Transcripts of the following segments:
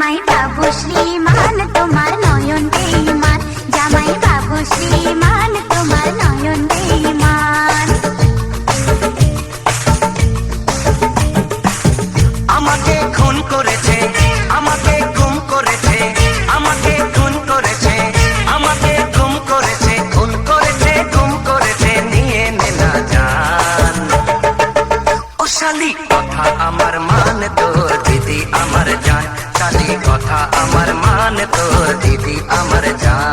জামাই বাবু শ্রীমান তোমার নয়ন বেঈমান, জামাই বাবু শ্রীমান তোমার নয়ন বেঈমান। আমাকে খুন করেছে, আমাকে গুম করেছে, আমাকে খুন করেছে, আমাকে গুম করেছে, খুন করেছে, গুম করেছে, নিয়ে নে না জান। ও শালি কথা আমার মান তোর দিদি আমার জান, শালি কথা আমার মান তোর দিদি আমার জান।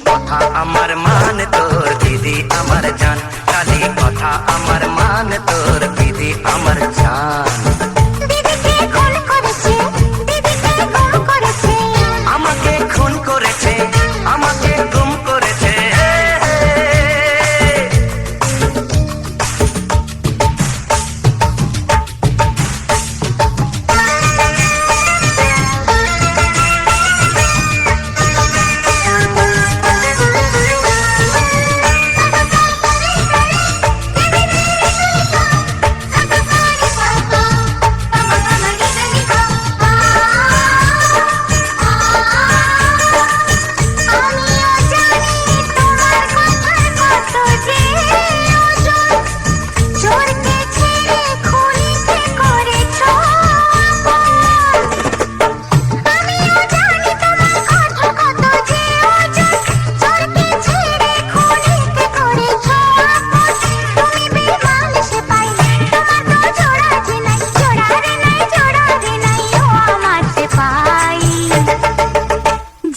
কথা আমার মান তোর দিদি আমার জান, কালি কথা আমার মান তোর দিদি আমার জান। দিদিকে খুন করেছে, দিদিকে গুম করেছে, আমাকে খুন করেছে, আমাকে গুম করেছে।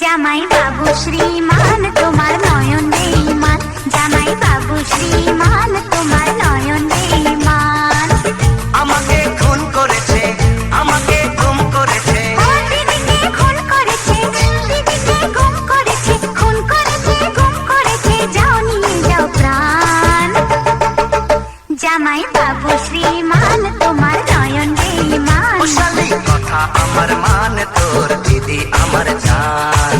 জামাই বাবু শ্রীমান তোমার নয়ন বেঈমান, জামাই বাবু শ্রীমান তোমার নয়ন বেঈমান। আমাকে খুন করেছে, আমাকে গুম করেছে, দিদিকে খুন করেছে, দিদিকে গুম করেছে, খুন করেছে, গুম করেছে, যাও নিয়ে যাও প্রাণ। জামাই বাবু শ্রীমান তোমার নয়ন বেঈমান। ও শালি কথা আমার মান তোর দিদি আমার জান।